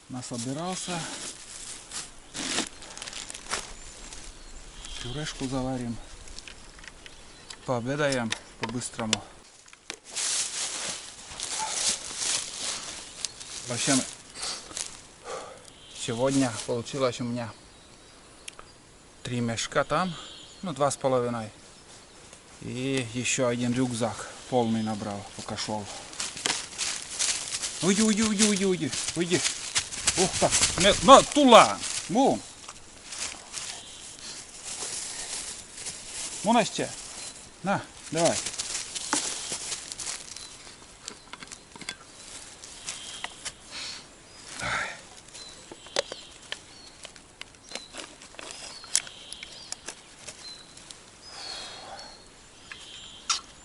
насобирался. Пюрешку заварим. Пообедаем по-быстрому. В общем, сегодня получилось у меня 3 мешка там, ну 2,5. И еще один рюкзак полный набрал, пока шел. Уйди. Ух так, на, тула, бум. Мунасте, на, давай.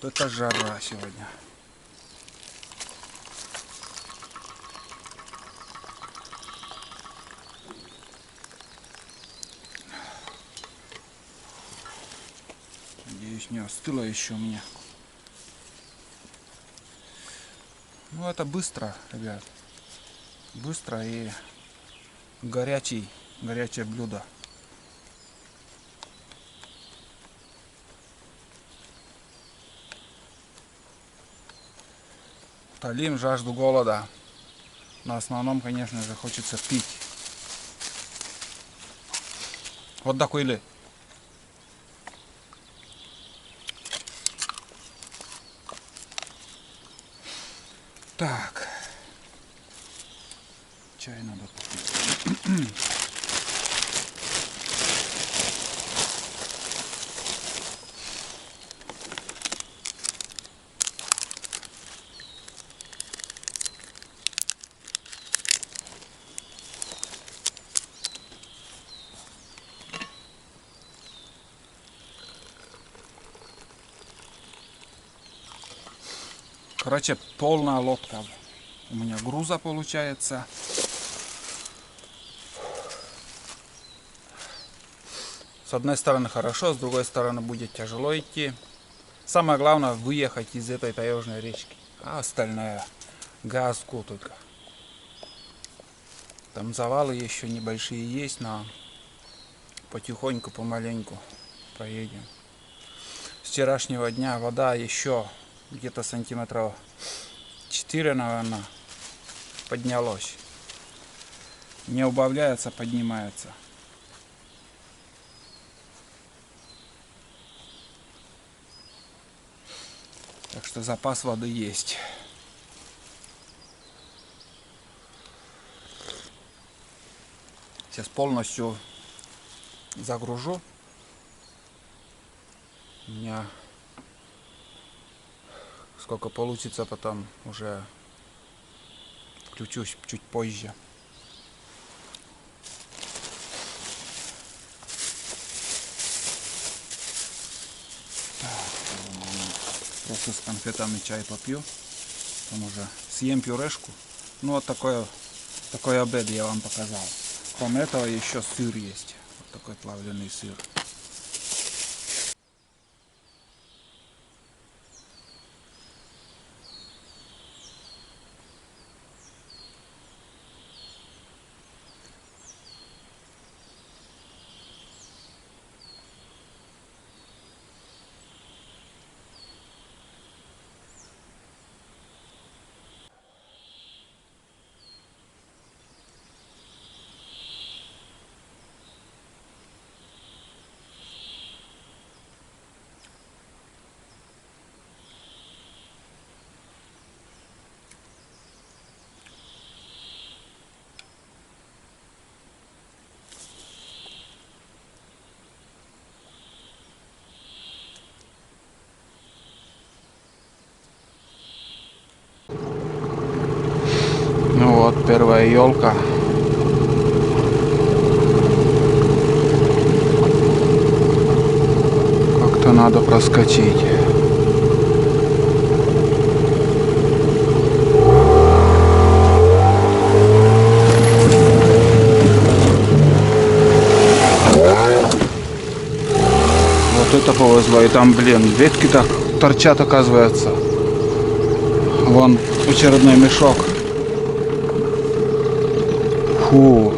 Это жара сегодня. Надеюсь, не остыло еще у меня. Ну это быстро, ребят. Быстро и горячее блюдо. Утолим жажду голода. Но в основном, конечно же, хочется пить. Вот такой ли. Так. Чай надо попить. Короче, полная лодка у меня груза получается. С одной стороны хорошо, с другой стороны будет тяжело идти. Самое главное выехать из этой таежной речки. А остальное газку только. Там завалы еще небольшие есть, но потихоньку, помаленьку поедем. С вчерашнего дня вода еще где-то сантиметров 4, наверное, поднялось. Не убавляется, поднимается. Так что запас воды есть. Сейчас полностью загружу. У меня сколько получится, потом уже включусь чуть позже. Так, просто с конфетами чай попью, потом уже съем пюрешку. Ну вот такой обед я вам показал. Кроме этого еще сыр есть, вот такой плавленый сыр. Ну вот, первая елка. Как-то надо проскочить. Вот это повезло. И там, блин, ветки так торчат, оказывается. Вон очередной мешок. Фу.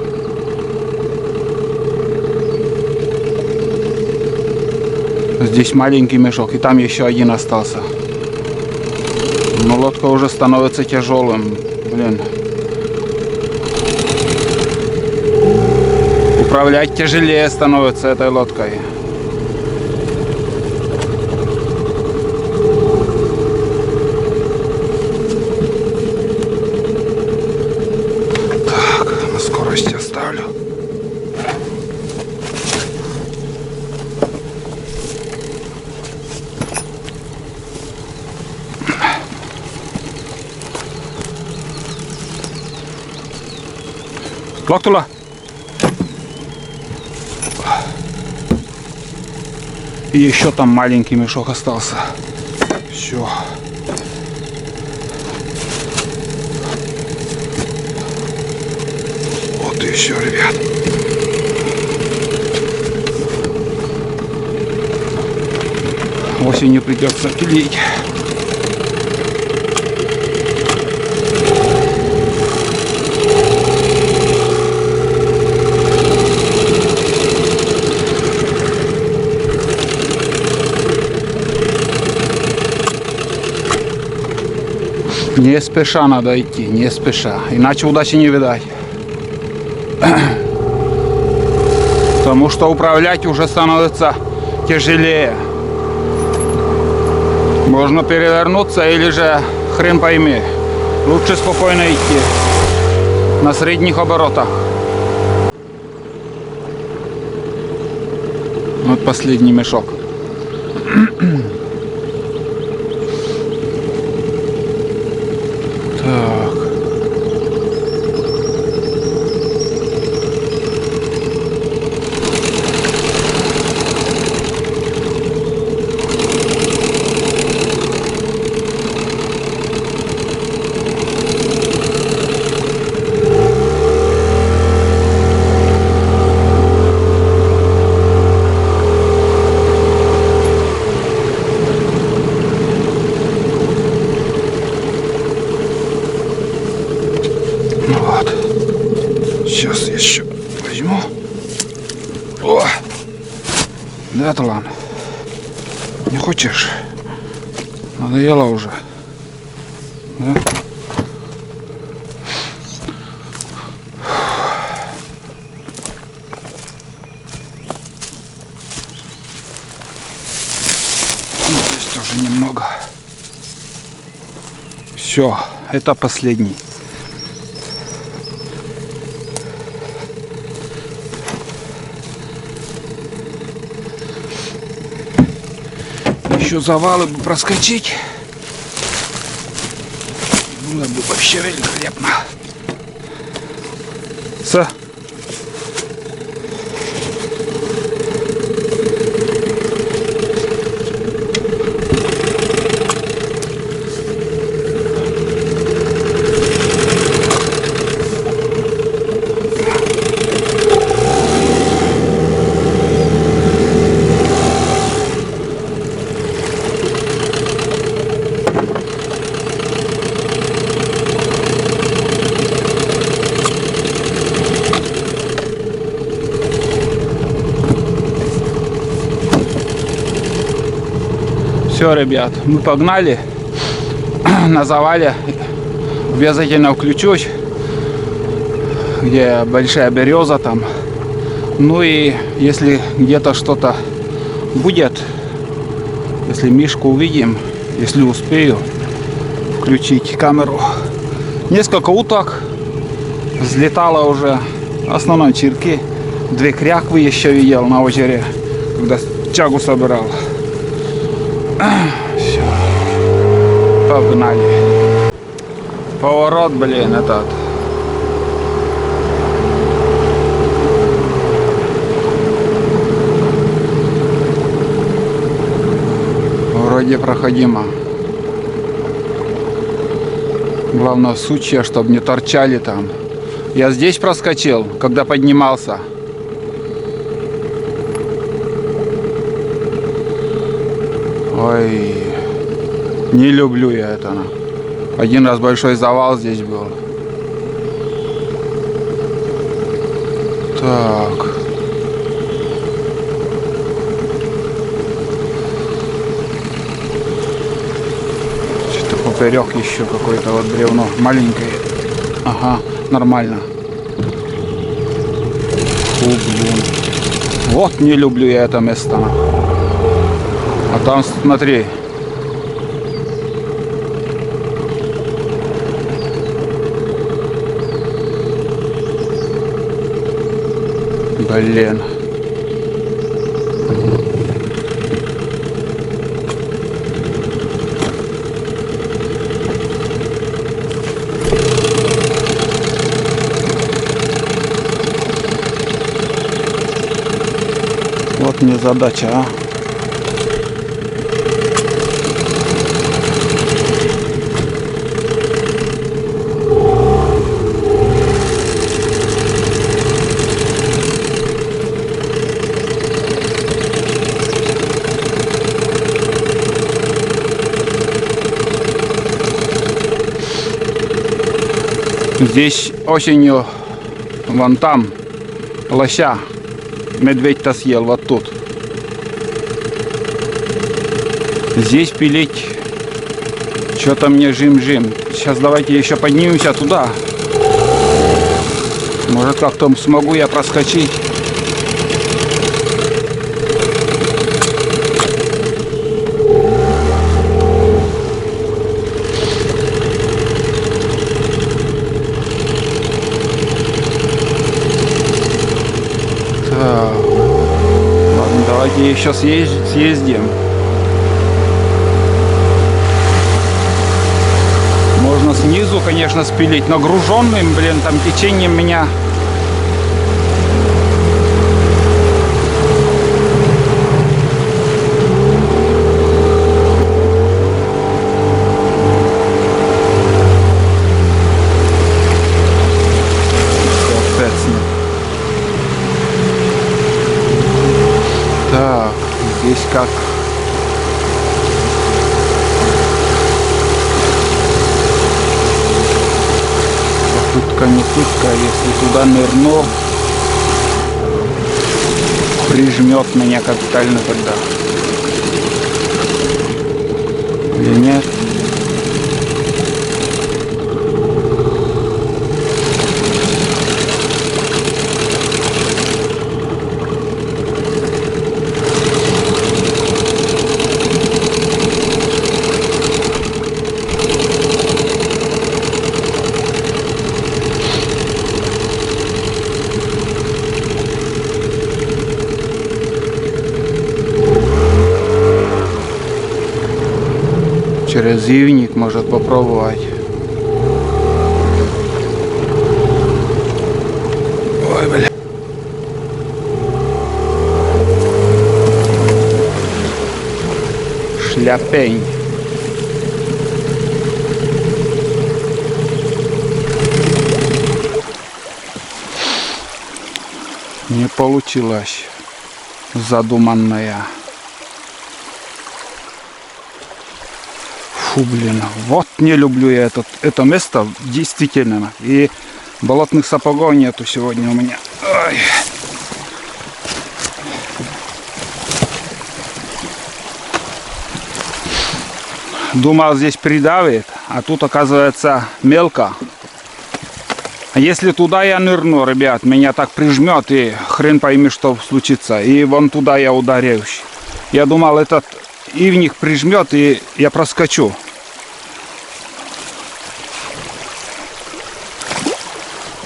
Здесь маленький мешок, и там еще один остался. Но лодка уже становится тяжелым. Блин. Управлять тяжелее становится этой лодкой. Так, на скорости оставлю. Локтула. И еще там маленький мешок остался. Все. Вот и все, ребят. Осенью придется пилить. Не спеша надо идти, не спеша, иначе удачи не видать. Потому что управлять уже становится тяжелее. Можно перевернуться или же хрен пойми. Лучше спокойно идти на средних оборотах. Вот последний мешок. Так. Ну вот. Сейчас еще возьму. О! Да, Талан. Не хочешь? Надоело уже. Да? Ну, здесь тоже немного. Все, это последний. Еще завалы бы проскочить. Было бы вообще великолепно. Все, ребят, мы погнали. На завале обязательно включусь, где большая береза там. Ну и если где-то что-то будет, если мишку увидим, если успею включить камеру. Несколько уток взлетало уже, в основном черки. 2 кряквы еще видел на озере, когда чагу собирал. Все. Погнали. Поворот, блин, этот. Вроде проходимо. Главное, сучья, чтобы не торчали там. Я здесь проскочил, когда поднимался. Ой, не люблю я это. Один раз большой завал здесь был. Так. Что-то поперек еще какое-то вот бревно. Маленькое. Ага, нормально. Фу, блин. Вот не люблю я это место. А там, смотри. Блин. Вот мне задача, а. Здесь осенью, вон там, лося, медведь-то съел, вот тут. Здесь пилить, что-то мне жим-жим. Сейчас давайте еще поднимемся туда. Может, как-то смогу я проскочить. Ладно, давайте еще съездим. Можно снизу, конечно, спилить, но груженным, блин, там течением меня. Так, здесь как? Путка не путка, если туда нырну, прижмет меня капитально тогда. Или нет? Через ивник может попробовать. Ой, бля. Шляпень. Не получилось задуманная. Фу, блин, вот не люблю я это место, действительно. И болотных сапогов нету сегодня у меня. Ой. Думал, здесь придавит, а тут оказывается мелко. А если туда я нырну, ребят, меня так прижмет, и хрен пойми, что случится. И вон туда я ударюсь. Я думал, этот ивник прижмет, и я проскочу.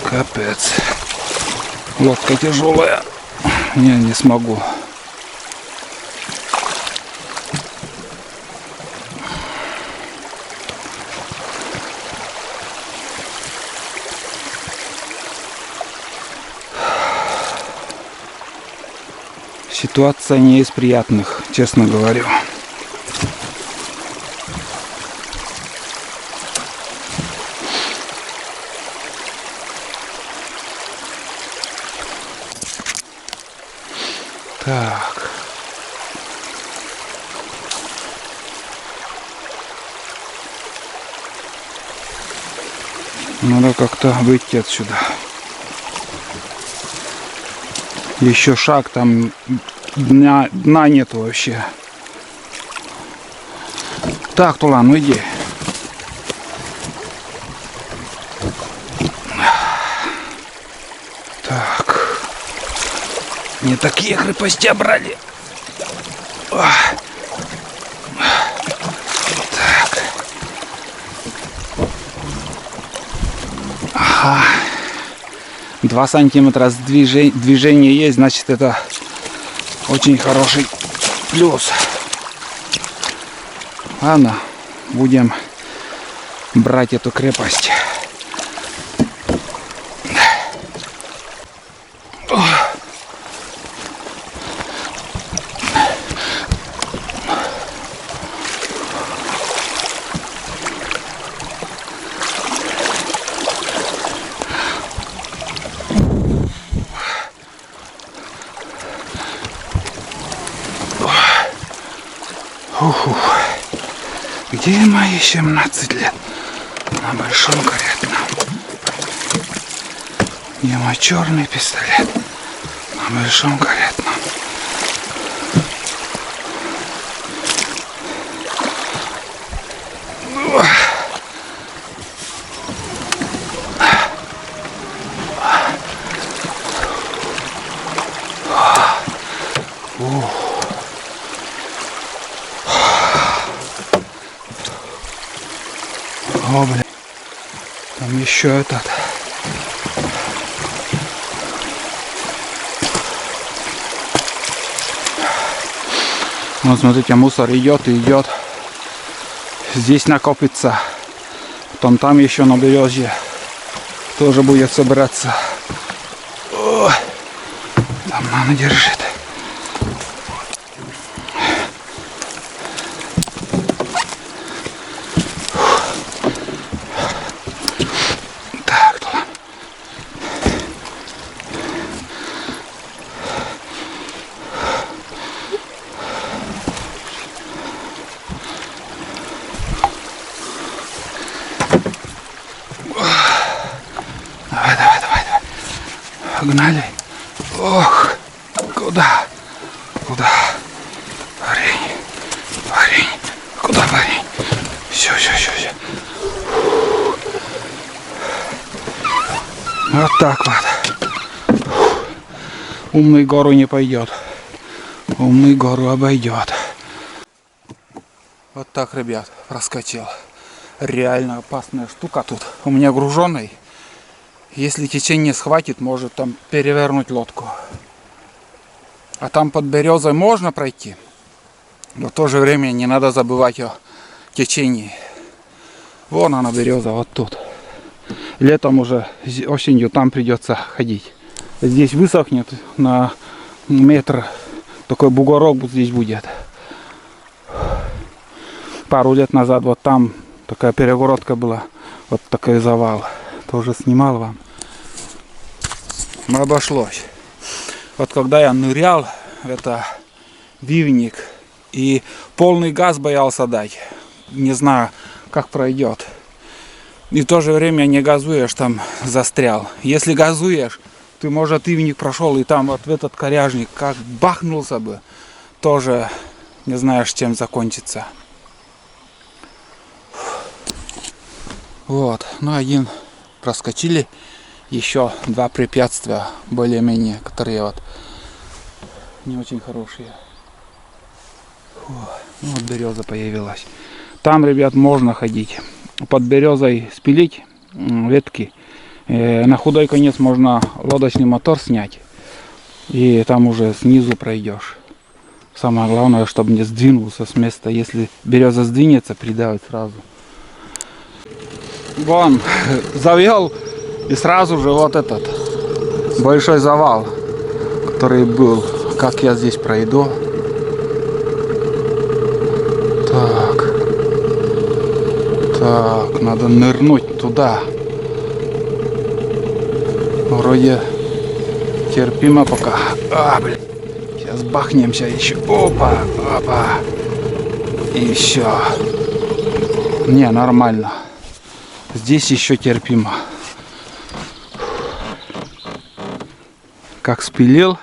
Капец. Лодка тяжелая. Не смогу. Ситуация не из приятных, честно говорю. Так. Надо как-то выйти отсюда. Еще шаг, там дна нет вообще. Так, Тулан, ну иди. Так. Не такие крепости брали. Так. 2 сантиметра движения есть, значит, это очень хороший плюс. Ладно, будем брать эту крепость. Где мои 17 лет на большом каретном? Где мой черный пистолет на большом каретном? О, блин, там еще этот. Вот смотрите, мусор идет и идет. Здесь накопится. Потом там еще на березе тоже будет собираться. О, там мама держит. Погнали. Ох, куда? Куда? Парень. Куда парень? Все. Вот так вот. Умный гору не пойдет. Умный гору обойдет. Вот так, ребят, проскочил. Реально опасная штука тут. У меня груженый. Если течение схватит, может там перевернуть лодку. А там под березой можно пройти. Но в то же время не надо забывать о течении. Вон она береза, вот тут. Летом уже, осенью там придется ходить. Здесь высохнет на метр. Такой бугорок здесь будет. Пару лет назад вот там такая перегородка была. Вот такой завал. Тоже снимал вам. Обошлось. Вот когда я нырял, это Вивник, и полный газ боялся дать. Не знаю, как пройдет. И в то же время не газуешь, там застрял. Если газуешь, ты, может, Ивник прошел, и там вот в этот коряжник как бахнулся бы, тоже не знаешь, чем закончится. Вот, ну один проскочили. Еще 2 препятствия, более-менее, которые вот не очень хорошие. Фу, ну вот береза появилась. Там, ребят, можно ходить. Под березой спилить ветки. На худой конец можно лодочный мотор снять. И там уже снизу пройдешь. Самое главное, чтобы не сдвинулся с места. Если береза сдвинется, придавит сразу. Вон, завел. И сразу же вот этот большой завал, который был. Как я здесь пройду? Так, надо нырнуть туда. Вроде терпимо пока. Блин. Сейчас бахнемся еще. Опа. И еще. Не, нормально. Здесь еще терпимо. Как спилил,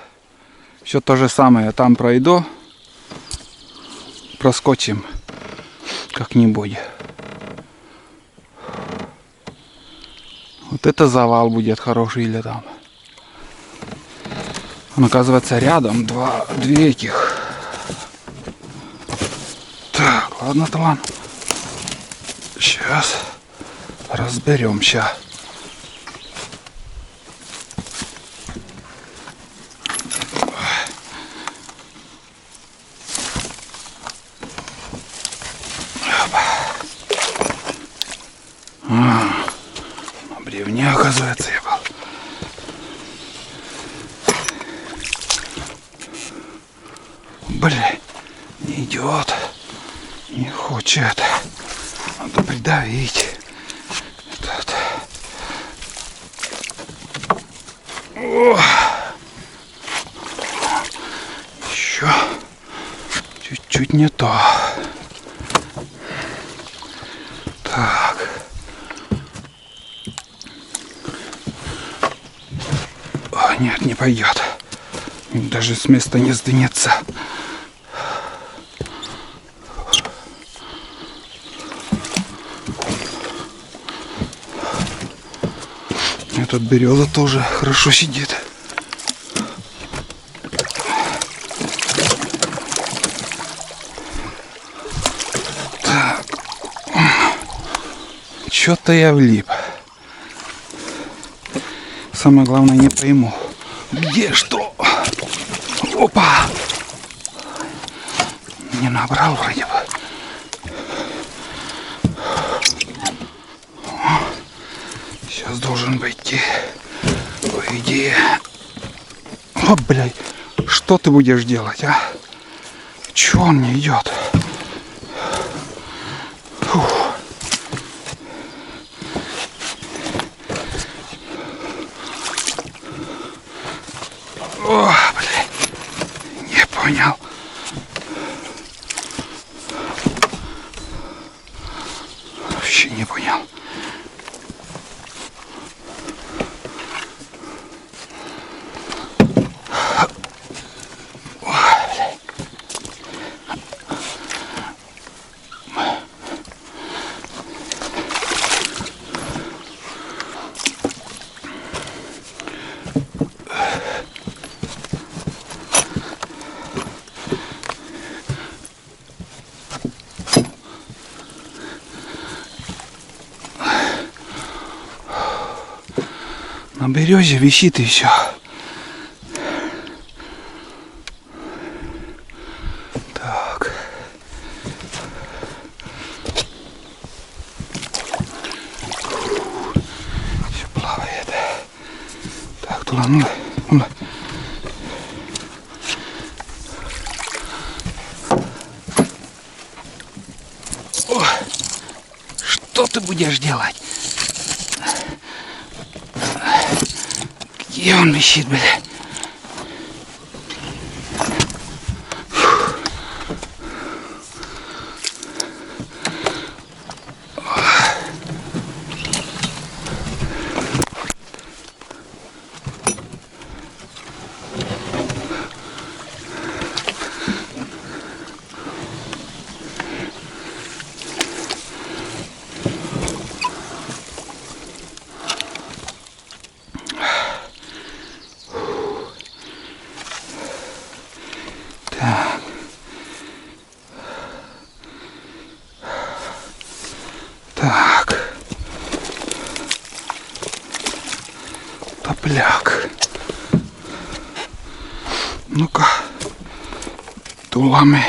Все то же самое. Там пройду. Проскочим как-нибудь. Вот это завал будет хороший или там. Он, оказывается, рядом. Две этих. Так, ладно, Талан. Сейчас разберемся. На бревне, оказывается, я был. Блин, не идет, не хочет. Надо придавить. Этот. О! Еще чуть-чуть не то. Так. О, нет, не пойдет. Даже с места не сдвинется. Этот береза тоже хорошо сидит. Так. Что-то я влип. Самое главное, не пойму, где что. Опа! Не набрал вроде бы. Сейчас должен быть, по идее. О, блядь, что ты будешь делать, а? Чего он не идет? Фух. О, блядь, не понял. Вообще не понял. На березе висит и все. Так. Все плавает. Так, туда, ну. О, что ты будешь делать? Где он висит, блядь? Так. Топляк. Ну-ка. Тулами.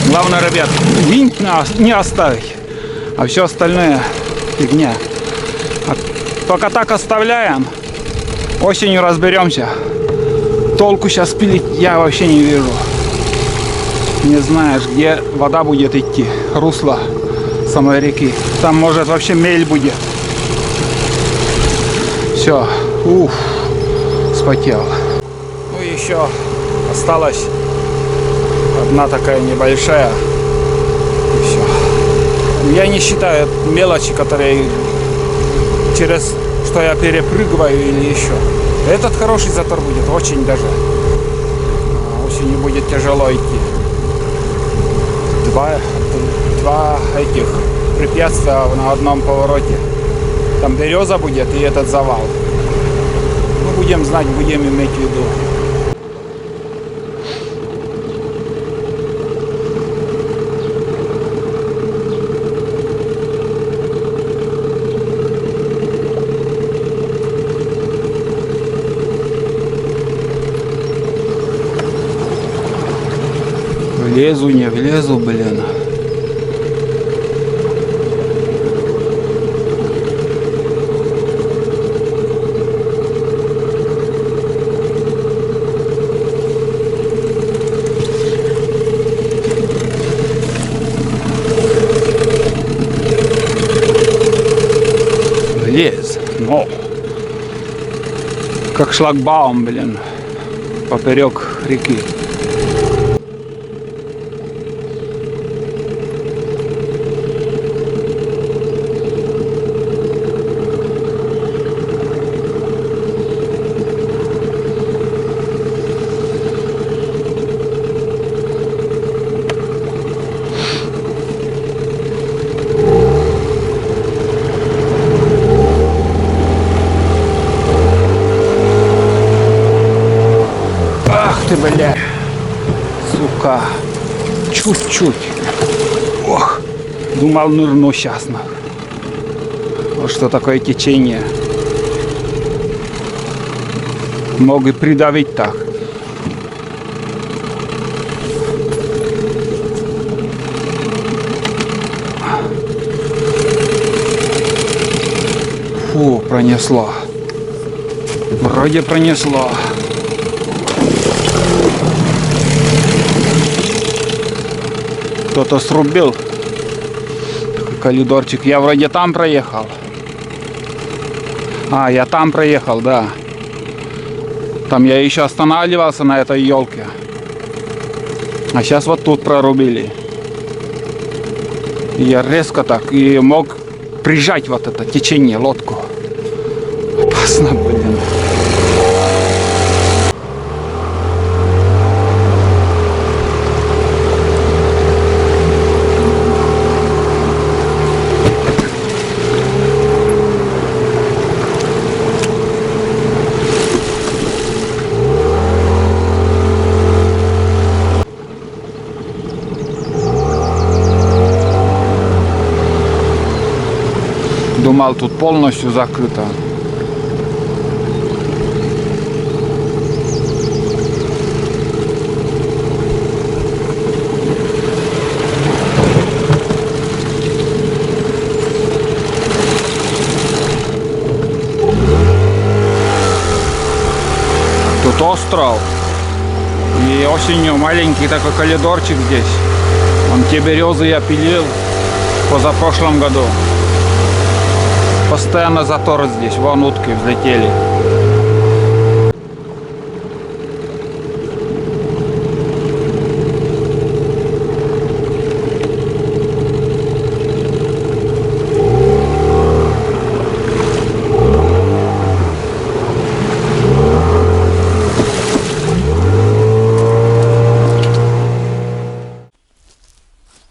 Главное, ребят, винт не оставить, а все остальное фигня. Только так оставляем. Осенью разберемся. Толку сейчас пилить я вообще не вижу. Не знаешь, где вода будет идти. Русло самой реки. Там может вообще мель будет. Все. Уф. Вспотел. Ну еще осталась одна такая небольшая. И все. Я не считаю мелочи, которые через что я перепрыгиваю или еще. Этот хороший затор будет, очень даже. Осенью будет тяжело идти. Два этих препятствия на одном повороте. Там береза будет и этот завал. Ну, будем знать, будем иметь в виду. Влезу, не влезу, блин. Влез, но как шлагбаум, блин, поперек реки. Бля, сука, чуть-чуть. Ох, думал, нырну сейчас. Вот что такое течение. Мог и придавить так. Фу, пронесло. Вроде пронесло. Кто-то срубил коридорчик. Я вроде там проехал. А, я там проехал, да. Там я еще останавливался на этой елке. А сейчас вот тут прорубили. И я резко так и мог прижать вот это течение, лодку. Опасно, блин. Думал, тут полностью закрыто. Тут остров. И осенью маленький такой коридорчик здесь. Вон те березы я пилил позапрошлом году. Постоянно затор здесь, вон утки взлетели.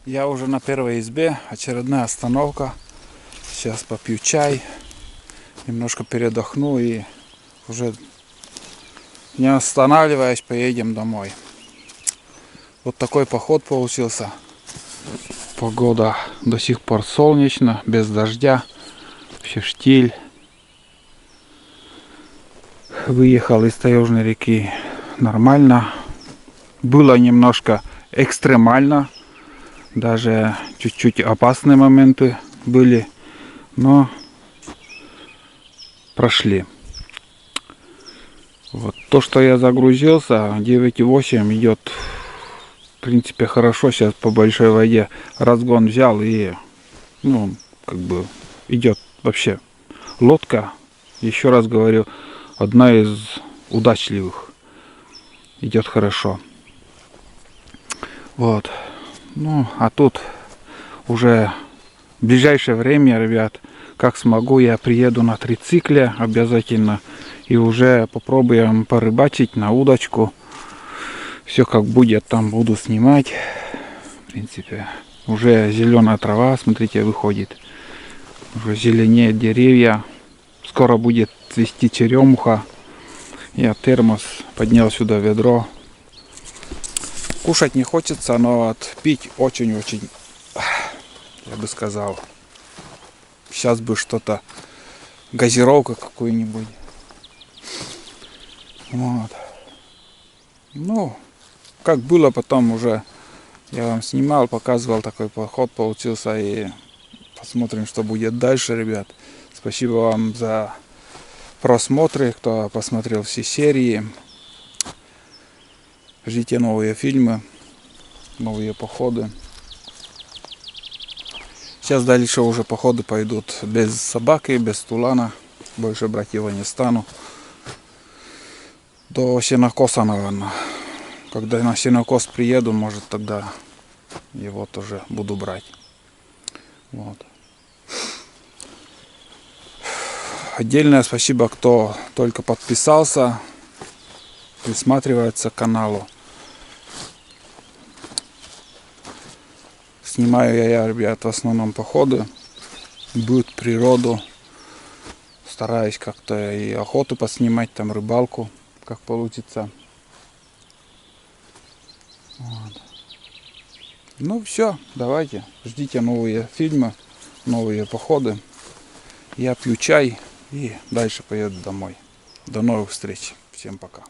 Я уже на первой избе, очередная остановка. Сейчас попью чай, немножко передохну и уже не останавливаясь поедем домой. Вот такой поход получился. Погода до сих пор солнечно, без дождя, вообще штиль. Выехал из Таежной реки нормально. Было немножко экстремально, даже чуть-чуть опасные моменты были. Но прошли. Вот. То, что я загрузился, 9,8 идет, в принципе, хорошо. Сейчас по большой воде разгон взял и, ну, как бы идет вообще лодка. Еще раз говорю, одна из удачливых. Идет хорошо. Вот. Ну, а тут уже в ближайшее время, ребят, как смогу, я приеду на трицикле обязательно. И уже попробуем порыбачить на удочку. Все как будет, там буду снимать. В принципе, уже зеленая трава, смотрите, выходит. Уже зеленеют деревья. Скоро будет цвести черемуха. Я термос поднял сюда, ведро. Кушать не хочется, но вот пить очень-очень, я бы сказал. Сейчас бы что-то, газировка какую-нибудь. Вот. Ну, как было потом уже, я вам снимал, показывал, такой поход получился, и посмотрим, что будет дальше, ребят. Спасибо вам за просмотры, кто посмотрел все серии. Ждите новые фильмы, новые походы. Сейчас дальше уже походы пойдут без собаки, без тулана. Больше брать его не стану. До сенокоса, наверное. Когда на сенокос приеду, может, тогда его тоже буду брать. Вот. Отдельное спасибо, кто только подписался, присматривается к каналу. Снимаю я, ребят, в основном походы, быт, природу. Стараюсь как-то и охоту поснимать, там рыбалку, как получится. Вот. Ну все, давайте, ждите новые фильмы, новые походы. Я пью чай и дальше поеду домой. До новых встреч. Всем пока.